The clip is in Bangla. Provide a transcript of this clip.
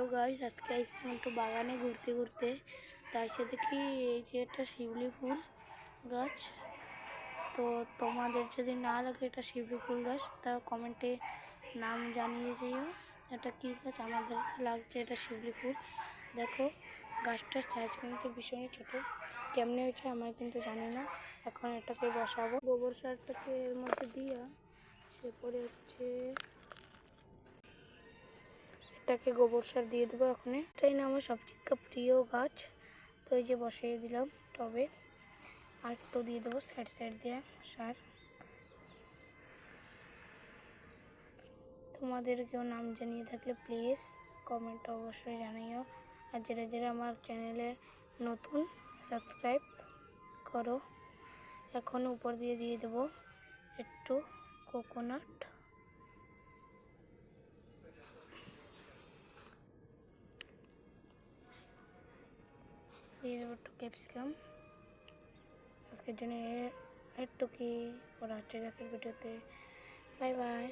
হ্যালো গাইস, আজকে আসলাম একটু বাগানে ঘুরতে ঘুরতে। তার সাথে দেখি এই যে একটা শিউলি ফুল গাছ। তো তোমাদের যদি না লাগে এটা শিউলি ফুল গাছ, তা কমেন্টে নাম জানিয়ে যেও এটা কী গাছ। আমাদের লাগছে এটা শিউলি ফুল। দেখো গাছটার সাইজ কিন্তু ভীষণই ছোটো, কেমনে হয়েছে আমার কিন্তু জানি না। এখন এটাকে বসাবো, গোবর সারটাকে এর মধ্যে দিয়া সে পরে হচ্ছে এটাকে গোবর সার দিয়ে দেবো। এখন এটাই না আমার সবচেয়ে প্রিয় গাছ। তো এই যে বসিয়ে দিলাম টবে, আর তো দিয়ে দেবো সাইড সাইড দিয়ে সার। তোমাদের কেউ নাম জানিয়ে থাকলে প্লিজ কমেন্ট অবশ্যই জানিও। আর যারা যারা আমার চ্যানেলে নতুন সাবস্ক্রাইব করো। এখন উপর দিয়ে দিয়ে দেবো একটু কোকোনাট, দিয়ে দেবো একটু ক্যাপসিকাম। আজকের জন্য একটু কি পড়া হচ্ছে দেখের ভিডিওতে। Bye bye.